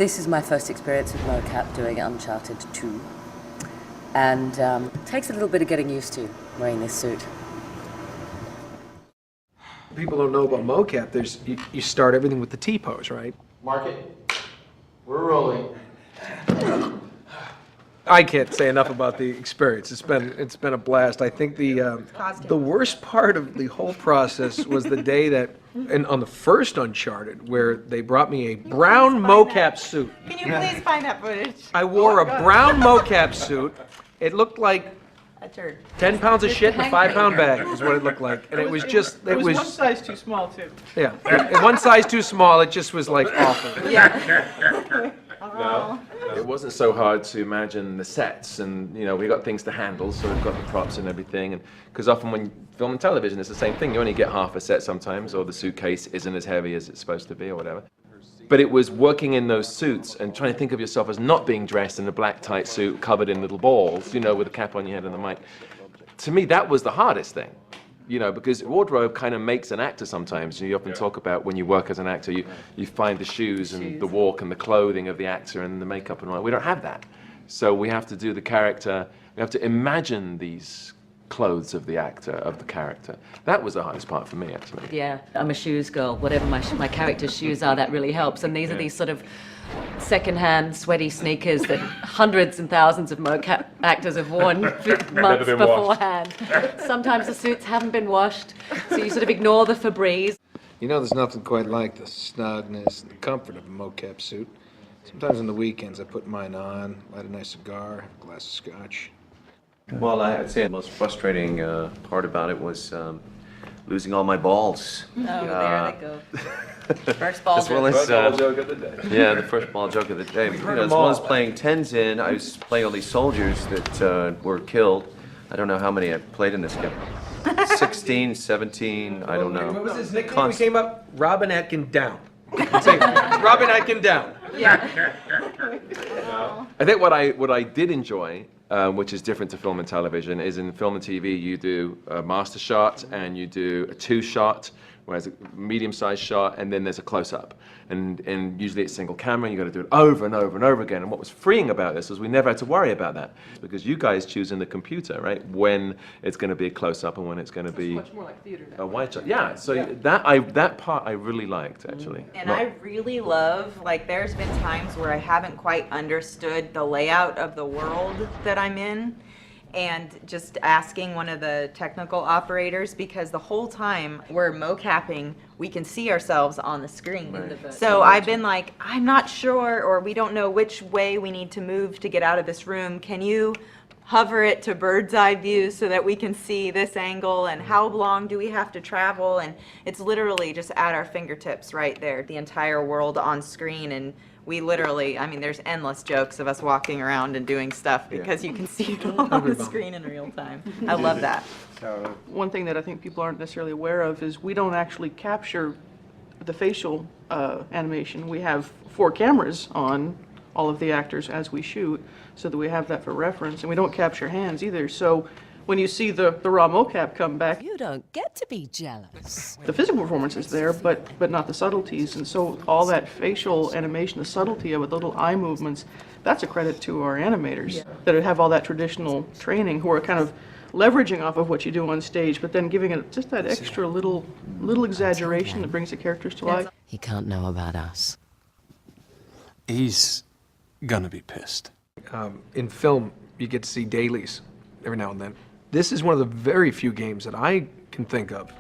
This is my first experience with mocap doing Uncharted 2. And it takes a little bit of getting used to wearing this suit. People don't know about mocap. You start everything with the T-pose, right? Mark it. We're rolling. I can't say enough about the experience. It's been a blast. I think the worst part of the whole process was the day that, and on the first Uncharted, where they brought me a brown mocap suit. Can you please find that footage? I wore a brown mocap suit. It looked like A turd. 10 pounds of shit in a 5-pound bag is what it looked like. And it was just, It was one size too small, too. yeah. And one size too small, it just was like awful. Yeah. No, it wasn't so hard to imagine the sets, and you know, we got things to handle, so we've got the props and everything. And because often when you film and television, it's the same thing. You only get half a set sometimes, or the suitcase isn't as heavy as it's supposed to be, or whatever. But it was working in those suits and trying to think of yourself as not being dressed in a black tight suit covered in little balls, you know, with a cap on your head and the mic. To me, that was the hardest thing. You know, because wardrobe kind of makes an actor sometimes. You often talk about when you work as an actor, you find the shoes and the walk and the clothing of the actor and the makeup and all that. We don't have that. So we have to do the character, we have to imagine these clothes of the actor, of the character. That was the hardest part for me, actually. Yeah, I'm a shoes girl. Whatever my character's shoes are, that really helps. And these are these sort of second-hand sweaty sneakers that hundreds and thousands of mocap actors have worn months beforehand. Sometimes the suits haven't been washed, so you sort of ignore the Febreze. You know, there's nothing quite like the snugness and the comfort of a mocap suit. Sometimes on the weekends I put mine on, light a nice cigar, have a glass of scotch. Well, I'd say the most frustrating part about it was losing all my balls. Oh, there they go. First ball As well joke. as, Ball joke of the day. yeah, the first ball joke of the day. You know, as well as playing tens in, I was playing all these soldiers that were killed. I don't know how many I played in this game. 16, 17, I don't know. What was his nickname? We came up, Robin Atkin Down. Say, Robin Atkin Down. Yeah. I think what I did enjoy, which is different to film and television, is in film and TV you do a master shot and you do a 2-shot, whereas a medium-sized shot, and then there's a close-up. And usually it's single camera, and you've got to do it over and over and over again. And what was freeing about this was we never had to worry about that, because you guys choose in the computer, right, when it's going to be a close-up and when it's going to be Much more like theater now. a wide shot. Yeah, so that part I really liked, actually. And I really love, like, there's been times where I haven't quite understood the layout of the world that I'm in, and just asking one of the technical operators, because the whole time we're mocapping, we can see ourselves on the screen. Right. So I've been like, I'm not sure, or we don't know which way we need to move to get out of this room. Can you hover it to bird's eye view so that we can see this angle, and how long do we have to travel? And it's literally just at our fingertips right there, the entire world on screen. And we literally, I mean, there's endless jokes of us walking around and doing stuff because you can see it all on the screen in real time. I love that. One thing that I think people aren't necessarily aware of is we don't actually capture the facial animation. We have 4 cameras on all of the actors as we shoot, so that we have that for reference, and we don't capture hands either. So when you see the raw mocap come back, You don't get to be jealous. the physical performance is there, but not the subtleties. And so all that facial animation, the subtlety of it, the little eye movements, that's a credit to our animators that have all that traditional training, who are kind of leveraging off of what you do on stage, but then giving it just that extra little exaggeration that brings the characters to life. He can't know about us. He's gonna be pissed. In film, you get to see dailies every now and then. This is one of the very few games that I can think of.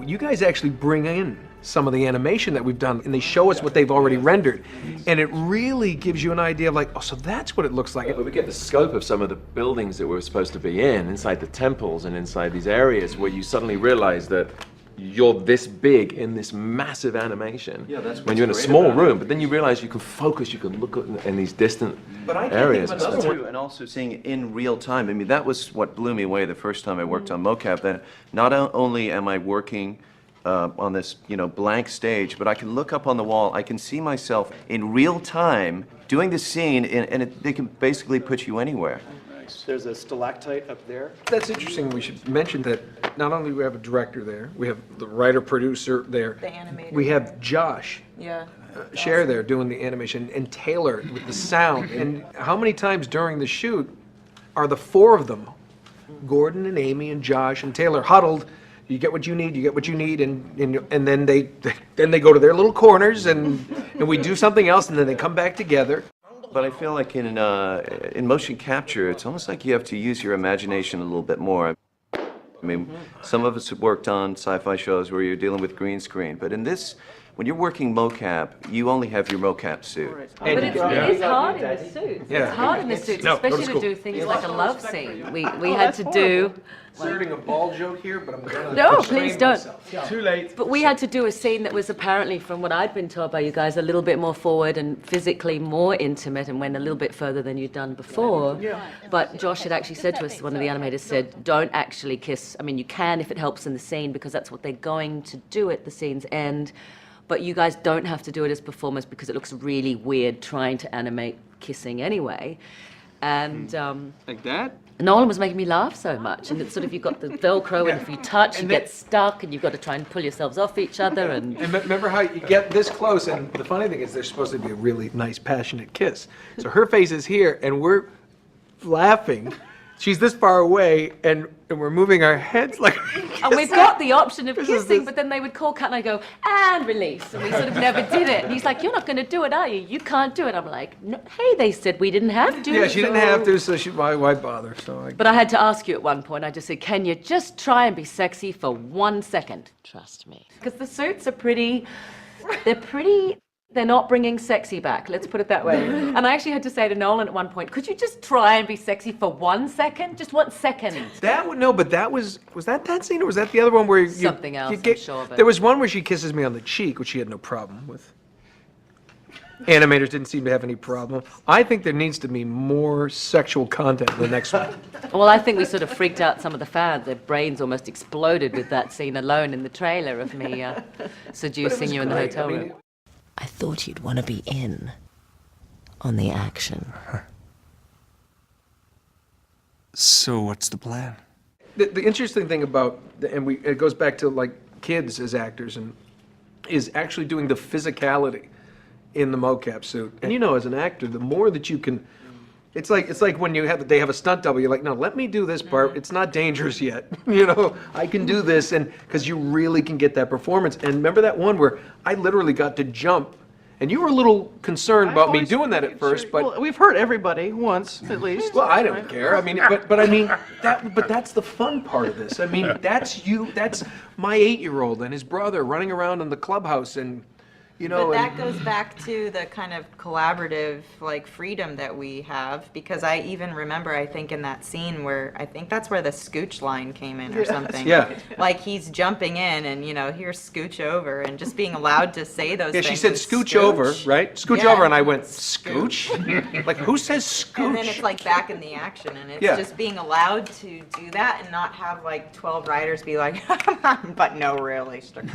You guys actually bring in some of the animation that we've done, and they show us what they've already rendered. And it really gives you an idea of like, oh, so that's what it looks like. But we get the scope of some of the buildings that we're supposed to be in, inside the temples and inside these areas where you suddenly realize that you're this big in this massive animation. Yeah, that's when you're in a what's small great about room, but then you realize you can focus, you can look at in these distant areas. And also seeing it in real time. I mean, that was what blew me away the first time I worked on mocap, that not only am I working on this, you know, blank stage, but I can look up on the wall, I can see myself in real time doing the scene, and they can basically put you anywhere. nice. There's a stalactite up there. That's interesting. We should mention that not only do we have a director there, we have the writer-producer there. The animator. We have Josh Yeah. Cher there doing the animation, and Taylor with the sound. And how many times during the shoot are the four of them, Gordon and Amy and Josh and Taylor, huddled? You get what you need, you get what you need, and then they go to their little corners, and we do something else, and then they come back together. But I feel like in motion capture, it's almost like you have to use your imagination a little bit more. I mean, some of us have worked on sci-fi shows where you're dealing with green screen, but in this, when you're working mocap, you only have your mocap suit. But it is hard in the suits. Yeah. It's hard in the suits, No, go to especially to school. do things like a love scene. We had to do. Inserting a ball joke here, but I'm gonna No, restrain please don't. myself. Too late. But we had to do a scene that was apparently, from what I'd been told by you guys, a little bit more forward and physically more intimate and went a little bit further than you'd done before. But Josh had actually said to us, one of the animators said, don't actually kiss. I mean, you can if it helps in the scene because that's what they're going to do at the scene's end. But you guys don't have to do it as performers because it looks really weird trying to animate kissing anyway. And Like that? Nolan was making me laugh so much, and it's sort of, you've got the Velcro, and if you touch, you get stuck, and you've got to try and pull yourselves off each other, and And remember how you get this close, and the funny thing is they're supposed to be a really nice, passionate kiss. So her face is here, and we're laughing. She's this far away, and we're moving our heads like. and we've got the option of This is kissing, this- but then they would call cut, and I go, and release, and we sort of never did it. And he's like, you're not going to do it, are you? You can't do it. I'm like, no, hey, they said we didn't have to. Yeah, she didn't so-" have to, so why bother? So I. But I had to ask you at one point, I just said, can you just try and be sexy for 1 second? Trust me. Because the suits are they're not bringing sexy back, let's put it that way. And I actually had to say to Nolan at one point, could you just try and be sexy for 1 second? Just 1 second. That would no, but was that scene, or was that the other one where you? Something else, you I'm sure, but- There was one where she kisses me on the cheek, which she had no problem with. Animators didn't seem to have any problem. I think there needs to be more sexual content in the next one. Well, I think we sort of freaked out some of the fans. Their brains almost exploded with that scene alone in the trailer of me seducing you in the hotel room. I thought you'd want to be in on the action. So what's the plan? The interesting thing about, it goes back to like kids as actors, and is actually doing the physicality in the mocap suit. And as an actor, the more that you can, it's like when they have a stunt double, you're like, no, let me do this part. It's not dangerous yet. I can do this, and because you really can get that performance. And remember that one where I literally got to jump, and you were a little concerned about me doing that at first, but. Well, we've hurt everybody once, at least. Well, I don't care. I mean, but I mean, but that's the fun part of this. I mean, that's my 8-year-old and his brother running around in the clubhouse, and But that goes back to the kind of collaborative, freedom that we have, because I even remember, I think, in that scene where, I think that's where the scooch line came in or something. Yeah. Like, he's jumping in and, here's scooch over, and just being allowed to say those yeah, things. she said and scooch over, right? Scooch Yeah. over, and I went, scooch? Like, who says scooch? And then it's back in the action, and it's Yeah. just being allowed to do that and not have 12 writers be like, but no, really. You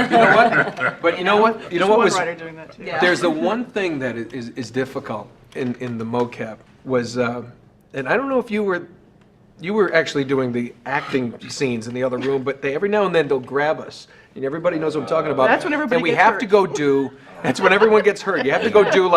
know what? But you know what? You know what One was? writer doing that too. Yeah. There's the one thing that is difficult in the mocap was, and I don't know if you were actually doing the acting scenes in the other room, but every now and then they'll grab us, and everybody knows what I'm talking about. That's when everybody and we gets have hurt. to go do. That's when everyone gets hurt. You have to go do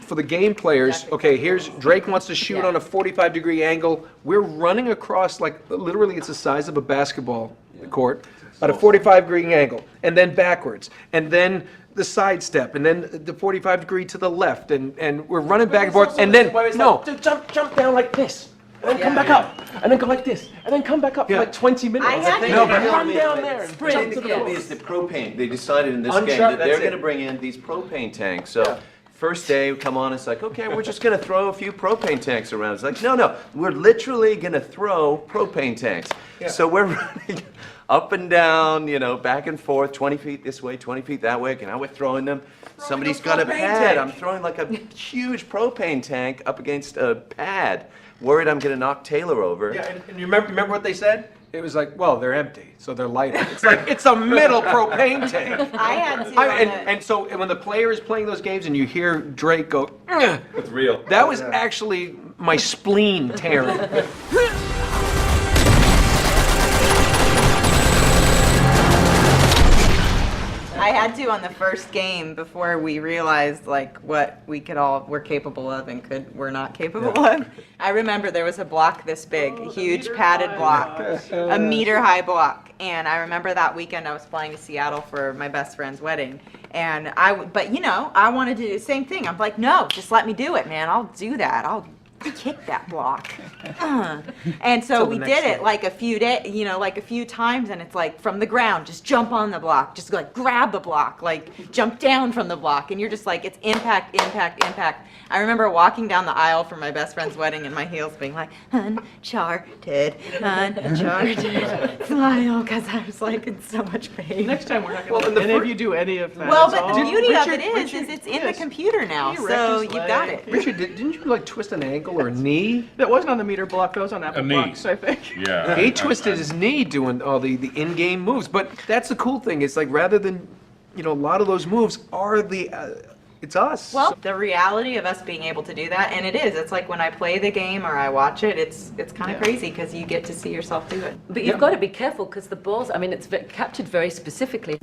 for the game players. Okay, here's Drake wants to shoot on a 45-degree angle. We're running across literally it's the size of a basketball court at a 45-degree angle, and then backwards, and then the side step, and then the 45-degree to the left, and we're running back and forth, and then Jump down like this, and then come back up, and then go like this, and then come back up for 20 minutes. I had to No, but run down there and jump to the floor. is the propane. They decided in this game Uncharted, that they're that's going to it. bring in these propane tanks. So first day, we come on, it's like, okay, we're just going to throw a few propane tanks around. It's like, no, we're literally going to throw propane tanks. So we're running up and down, back and forth, 20 feet this way, 20 feet that way. Now we're throwing them. Somebody's got a pad. I'm throwing like a huge propane tank up against a pad. Worried I'm going to knock Taylor over. yeah, and you remember what they said? It was like, well, they're empty, so they're lighter. It's like, it's a metal propane tank. I had to. And so when the player is playing those games and you hear Drake go, "Ugh," It's real. that was actually my spleen tearing. I had to on the first game before we realized like what we were capable of and we're not capable of. I remember there was a block this big, a huge padded block, a meter-high block, and I remember that weekend I was flying to Seattle for my best friend's wedding, and but you know, I wanted to do the same thing. I'm like, no, just let me do it, man. I'll do that. I'll kick that block. And so we did it like a few like a few times, and it's like from the ground, just jump on the block, just like grab the block, like jump down from the block, and you're just like, it's impact, impact, impact. I remember walking down the aisle for my best friend's wedding and my heels being like, Uncharted, Uncharted, smile, because I was like in so much pain. Next time we're not going to let any of you do any of that. Well, It's but all- the beauty of Richard- it is it's in the yes. computer now, He wrecked so his you've got leg. it. Richard, didn't you like twist an ankle or a knee? That wasn't on the meter block, that was on Apple knee. blocks, I think. Yeah. He twisted his knee doing all the in-game moves. But that's the cool thing. It's like rather than, a lot of those moves are it's us. Well, the reality of us being able to do that, and it is, it's like when I play the game or I watch it, it's kind of crazy because you get to see yourself do it. But you've got to be careful because the balls, I mean, it's captured very specifically.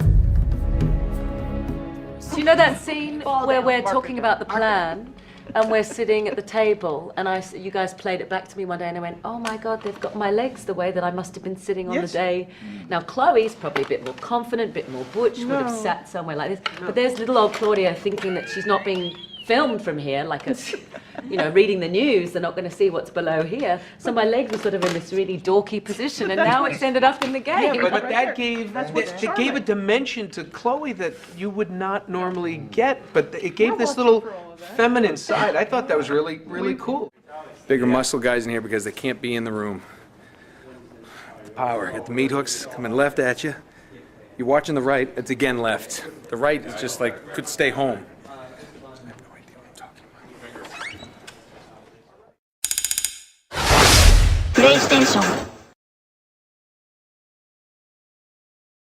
Do you know that scene where we're talking about the plan and we're sitting at the table and you guys played it back to me one day and I went, oh my God, they've got my legs the way that I must have been sitting on the day. Now Chloe's probably a bit more confident, a bit more butch, would have sat somewhere like this. But there's little old Claudia thinking that she's not being filmed from here, like reading the news, they're not going to see what's below here. So my leg was sort of in this really dorky position, and now it's ended up in the game. But that gave a dimension to Chloe that you would not normally get. But it gave this little feminine side. I thought that was really, really cool. Bigger muscle guys in here because they can't be in the room. The power. Got the meat hooks coming left at you. You're watching the right, it's again left. The right is just like, could stay home. I have no idea what I'm talking about. プレイステーション